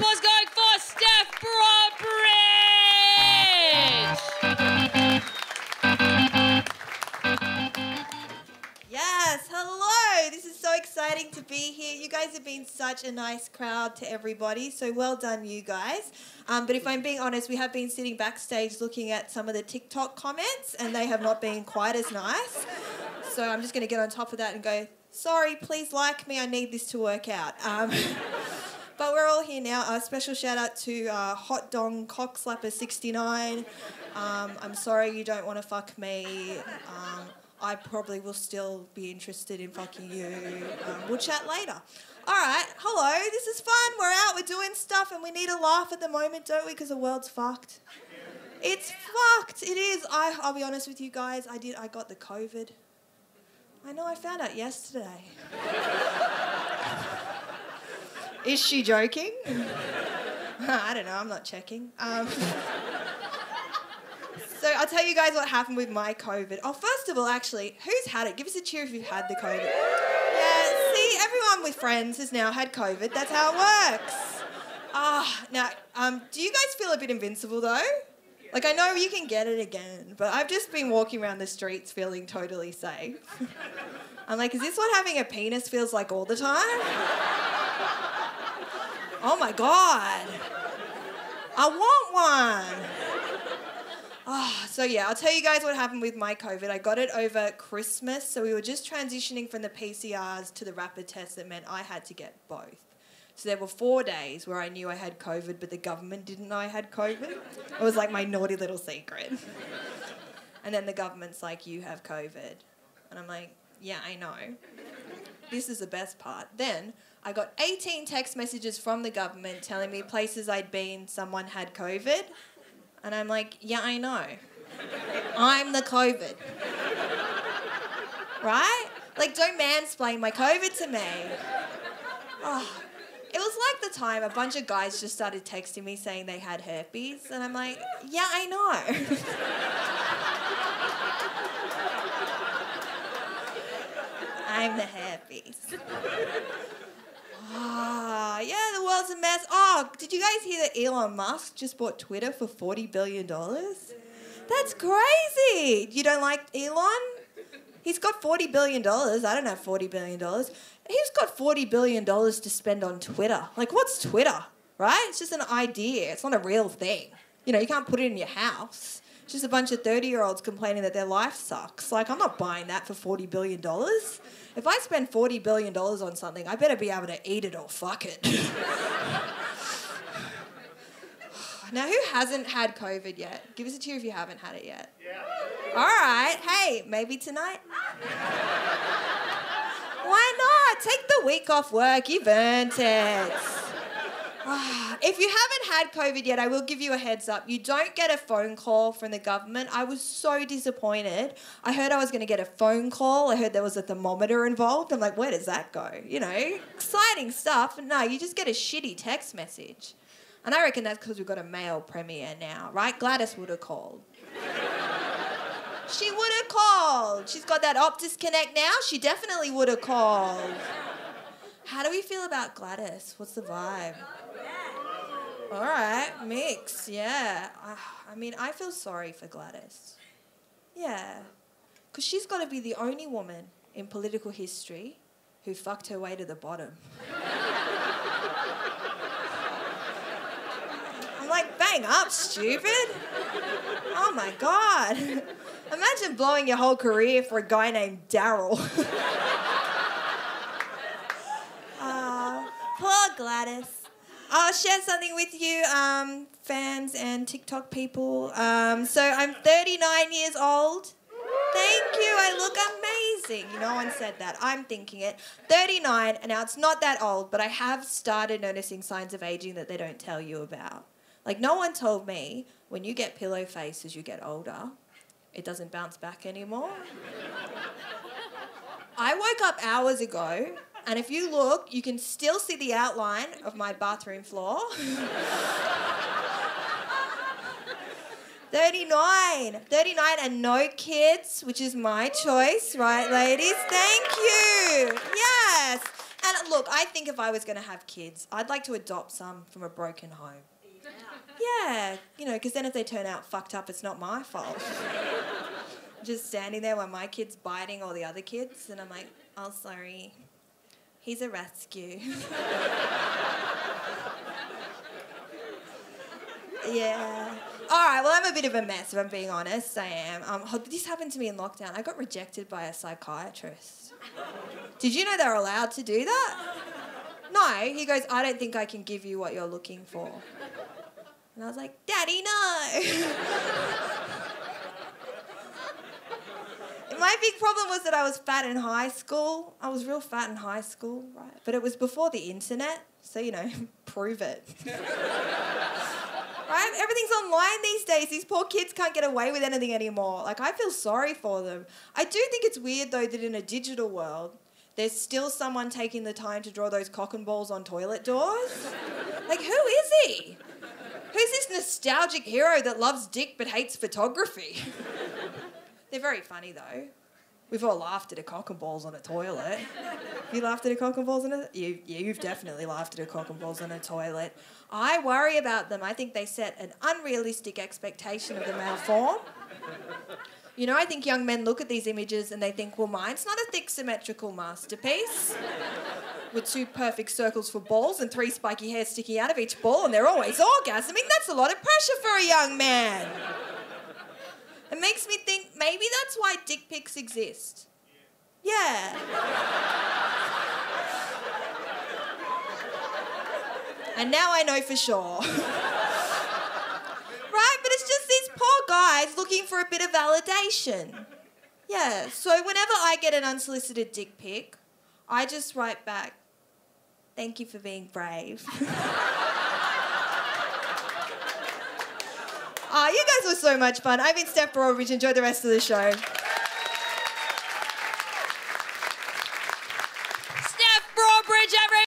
applause going for Steph Broadbridge! Yes, hello. This is so exciting to be here. You guys have been such a nice crowd to everybody, so well done you guys. But if I'm being honest, we have been sitting backstage looking at some of the TikTok comments and they have not been quite as nice. So I'm just going to get on top of that and go, sorry, please like me, I need this to work out. But we're all here now. A special shout out to Hot Dong Cockslapper 69. I'm sorry you don't want to fuck me. I probably will still be interested in fucking you. We'll chat later. All right, hello, this is fun. We're out, we're doing stuff, and we need a laugh at the moment, don't we? Because the world's fucked. It's fucked, it is. I'll be honest with you guys, I got the COVID. I know, I found out yesterday. Is she joking? I don't know, I'm not checking. So I'll tell you guys what happened with my COVID. Oh, first of all, actually, who's had it? Give us a cheer if you've had the COVID. Yeah, see, everyone with friends has now had COVID. That's how it works. Now, do you guys feel a bit invincible, though? Like, I know you can get it again, but I've just been walking around the streets feeling totally safe. I'm like, is this what having a penis feels like all the time? Oh, my God. I want one. So yeah, I'll tell you guys what happened with my COVID. I got it over Christmas, so we were just transitioning from the PCRs to the rapid tests that meant I had to get both. So there were 4 days where I knew I had COVID, but the government didn't know I had COVID. It was like my naughty little secret. And then the government's like, you have COVID. And I'm like, yeah, I know. This is the best part. Then I got 18 text messages from the government telling me places I'd been, someone had COVID. And I'm like, yeah, I know. I'm the COVID. Right? Like, don't mansplain my COVID to me. Oh, it was like the time a bunch of guys just started texting me saying they had herpes. And I'm like, yeah, I know. I'm the herpes. Yeah, the world's a mess. Oh, did you guys hear that Elon Musk just bought Twitter for $40 billion? That's crazy. You don't like Elon? He's got $40 billion. I don't have $40 billion. He's got $40 billion to spend on Twitter. Like, what's Twitter, right? It's just an idea. It's not a real thing. You know, you can't put it in your house. It's just a bunch of 30-year-olds complaining that their life sucks. Like, I'm not buying that for $40 billion. If I spend $40 billion on something, I better be able to eat it or fuck it. Now, who hasn't had COVID yet? Give us a cheer if you haven't had it yet. Yeah. All right. Hey, maybe tonight? Why not? Take the week off work. You've earned it. If you haven't had COVID yet, I will give you a heads up. You don't get a phone call from the government. I was so disappointed. I heard I was going to get a phone call. I heard there was a thermometer involved. I'm like, where does that go? You know, exciting stuff. But no, you just get a shitty text message. And I reckon that's because we've got a male premier now, right? Gladys would have called. She would have called. She's got that Optus Connect now. She definitely would have called. How do we feel about Gladys? What's the vibe? All right, mix, yeah. I mean, I feel sorry for Gladys. Yeah. Because she's got to be the only woman in political history who fucked her way to the bottom. I'm like, bang up, stupid. Oh, my God. Imagine blowing your whole career for a guy named Daryl. Poor Gladys. I'll share something with you, fans and TikTok people. So I'm 39 years old. Thank you, I look amazing. No one said that, I'm thinking it. 39, and now it's not that old, but I have started noticing signs of aging that they don't tell you about. Like, no one told me when you get pillow face as you get older, it doesn't bounce back anymore. I woke up hours ago, and if you look, you can still see the outline of my bathroom floor. 39 and no kids, which is my choice, right, ladies? Thank you. Yes. And look, I think if I was going to have kids, I'd like to adopt some from a broken home. Yeah, you know, because then if they turn out fucked up, it's not my fault. Just standing there while my kid's biting all the other kids, and I'm like, oh, sorry, he's a rescue. Yeah. All right, well, I'm a bit of a mess, if I'm being honest. I am. This happened to me in lockdown. I got rejected by a psychiatrist. Did you know they're allowed to do that? No. He goes, I don't think I can give you what you're looking for. And I was like, Daddy, no. My big problem was that I was fat in high school. I was real fat in high school, right? But it was before the internet, so, you know, prove it. Right? Everything's online these days. These poor kids can't get away with anything anymore. Like, I feel sorry for them. I do think it's weird, though, that in a digital world, there's still someone taking the time to draw those cock and balls on toilet doors. Like, who is he? Who's this nostalgic hero that loves dick but hates photography? They're very funny, though. We've all laughed at a cock and balls on a toilet. You laughed at a cock and balls on a... You've definitely laughed at a cock and balls on a toilet. I worry about them. I think they set an unrealistic expectation of the male form. You know, I think young men look at these images and they think, well, mine's not a thick, symmetrical masterpiece with 2 perfect circles for balls and 3 spiky hairs sticking out of each ball and they're always orgasming. That's a lot of pressure for a young man. It makes me think maybe that's why dick pics exist. Yeah. And now I know for sure. Right? But it's just these poor guys looking for a bit of validation. Yeah, so whenever I get an unsolicited dick pic, I just write back, thank you for being brave. Oh, you guys were so much fun. I've been Steph Broadbridge. Enjoy the rest of the show.